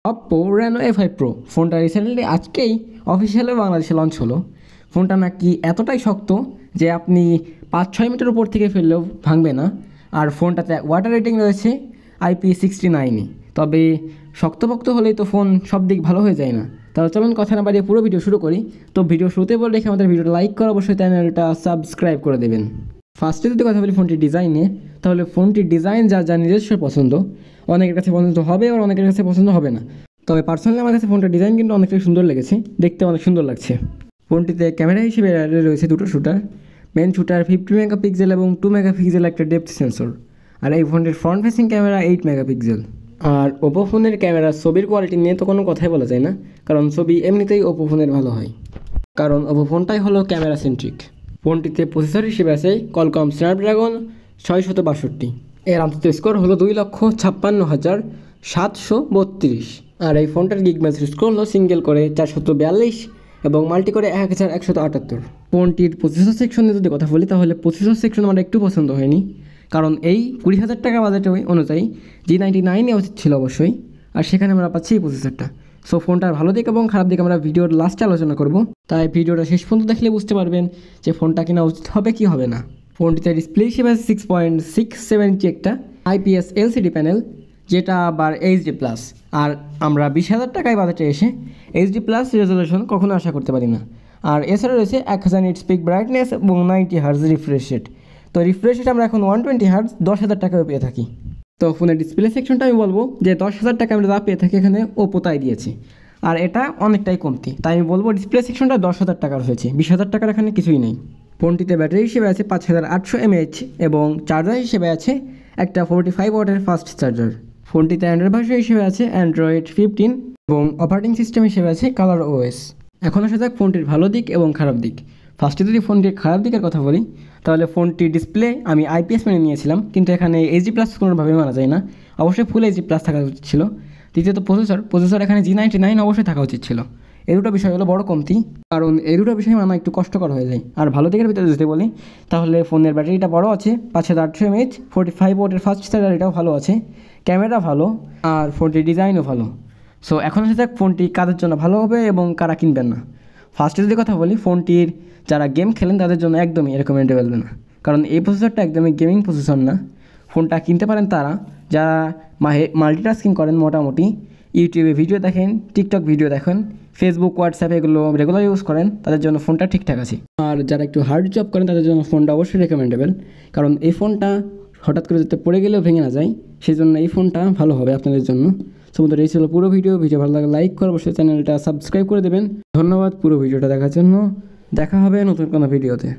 Oppo Reno A5 Pro ফোনটা recently আজকেই officially বাংলাদেশে লঞ্চ হলো। ফোনটা নাকি এতটাই শক্ত যে আপনি 5-6 মিটার উপর থেকে ফেললেও ভাঙবে না। আর ফোনটাতে ওয়াটার রেটিং রয়েছে IP69। তবে শক্তপোক্ত হলেই তো ফোন সব দিক ভালো হয়ে যায় না। তাহলে চলুন কথা না বাড়িয়ে পুরো ভিডিও শুরু করি। তো ভিডিও শুরুতে বলে রেখে আমাদের ভিডিওটা লাইক করে অবশ্যই চ্যানেলটা সাবস্ক্রাইব করে দেবেন। ফার্স্টে যদি কথা বলি ফোনটির ডিজাইনে, তাহলে ফোনটির ডিজাইন যা নিজস্ব পছন্দ, অনেকের কাছে পছন্দ হবে আর অনেকের কাছে পছন্দ হবে না। তবে পার্সোনালি আমার কাছে ফোনটার ডিজাইন কিন্তু অনেকটাই সুন্দর লেগেছে, দেখতে অনেক সুন্দর লাগছে। ফোনটিতে ক্যামেরা হিসেবে রয়েছে দুটো শুটার, মেন শুটার 50 মেগাপিক্সেল এবং 2 মেগাপিক্সেল একটা ডেপথ সেন্সর। আর এই ফোনটির ফ্রন্ট ফেসিং ক্যামেরা 8 মেগাপিক্সেল। আর ওপো ফোনের ক্যামেরা ছবির কোয়ালিটি নিয়ে তো কোনো কথাই বলা যায় না, কারণ ছবি এমনিতেই ওপো ফোনের ভালো হয়, কারণ ওপো ফোনটাই হলো ক্যামেরা সেন্ট্রিক। ফোনটিতে প্রসেসর হিসেবে আছে কলকম স্ন্যাপড্রাগন 662। এর আন্তর্জাতিক স্কোর হলো 2,56,732। আর এই ফোনটার গিগম্যাক্স স্কোর হলো সিঙ্গেল করে 442 এবং মাল্টি করে 1178। ফোনটির প্রসেসর সেকশনে যদি কথা বলি, তাহলে প্রসেসর সেকশন আমার একটু পছন্দ হয়নি, কারণ এই 20,000 টাকা বাজেট অনুযায়ী G99 উচিত ছিল অবশ্যই, আর সেখানে আমরা পাচ্ছি এই প্রসেসরটা। সো ফোনটার ভালো দিক এবং খারাপ দিক আমরা ভিডিওর লাস্টে আলোচনা করব, তাই ভিডিওটা শেষ পর্যন্ত দেখলে বুঝতে পারবেন যে ফোনটা কিনা উচিত হবে কি হবে না। ফোনটিতে ডিসপ্লে হিসেবে আছে 6.67 ইঞ্চি একটা IPS LCD প্যানেল, যেটা আবার HD+। আর আমরা 20,000 টাকায় বাজেটে এসে HD+ রেজলিউশন কখনো আশা করতে পারি না। আর এছাড়া রয়েছে 1000 নিটস পিক ব্রাইটনেস এবং 90 হার্জ রিফ্রেশ রেট। তো রিফ্রেশ রেট আমরা এখন 120 হার্জ 10,000 টাকায় পেয়ে থাকি। তো ফোনের ডিসপ্লে সেকশনটা আমি বলবো যে 10,000 টাকা আমরা যা পেয়ে থাকি এখানে ওপো তাই দিয়েছি, আর এটা অনেকটাই কমতি, তাই আমি বলবো ডিসপ্লে সেকশনটা 10,000 টাকার হয়েছে, 20,000 টাকার এখানে কিছুই নেই। ফোনটিতে ব্যাটারি হিসেবে আছে 5800 mAh এবং চার্জার হিসেবে আছে একটা 45 ওয়াটের ফাস্ট চার্জার। ফোনটিতে অ্যান্ড্রয়েড ভার্সন হিসেবে আছে অ্যান্ড্রয়েড 15 এবং অপারেটিং সিস্টেম হিসেবে আছে কালার OS। এখন আসা যাক ফোনটির ভালো দিক এবং খারাপ দিক। ফার্স্টে যদি ফোনটির খারাপ দিকের কথা বলি, তাহলে ফোনটির ডিসপ্লে আমি IPS মেনে নিয়েছিলাম, কিন্তু এখানে HD+ কোনোভাবেই মানা যায় না, অবশ্যই ফুল HD+ থাকা উচিত ছিল। দ্বিতীয়ত প্রসেসর এখানে G99 অবশ্যই থাকা উচিত ছিল। এই দুটো বিষয় হলো বড় কমতি, কারণ এই দুটো বিষয় মানা একটু কষ্টকর হয়ে যায়। আর ভালো দিকের ভিতরে যদি বলি, তাহলে ফোনের ব্যাটারিটা বড় আছে 5800 mAh, 45 ওয়াটের ফাস্ট চার্জার, এটাও ভালো আছে, ক্যামেরা ভালো, আর ফোনটির ডিজাইনও ভালো। সো এখন আসা যাক ফোনটি কাদের জন্য ভালো হবে এবং কারা কিনবেন না। ফার্স্টে যদি কথা বলি, ফোনটির যারা গেম খেলেন তাদের জন্য একদমই রেকমেন্ডেবল না, কারণ এই প্রসেসরটা একদমই গেমিং প্রসেসর না। ফোনটা কিনতে পারেন তারা যারা মাল্টিটাস্কিং করেন, মোটামুটি ইউটিউবে ভিডিও দেখেন, টিকটক ভিডিও দেখেন, ফেসবুক, হোয়াটসঅ্যাপ এগুলো রেগুলার ইউজ করেন, তাদের জন্য ফোনটা ঠিকঠাক আছে। আর যারা একটু হার্ড জব করেন তাদের জন্য ফোনটা অবশ্যই রেকমেন্ডেবল, কারণ এই ফোনটা হঠাৎ করে যাতে পড়ে গেলেও ভেঙে না যায়, সেই জন্য এই ফোনটা ভালো হবে আপনাদের জন্য। সমুদ্র এই ছিল পুরো ভিডিও ভালো লাগে লাইক করে অবশ্যই চ্যানেলটা সাবস্ক্রাইব করে দেবেন। ধন্যবাদ পুরো ভিডিওটা দেখার জন্য। দেখা হবে নতুন কোনো ভিডিওতে।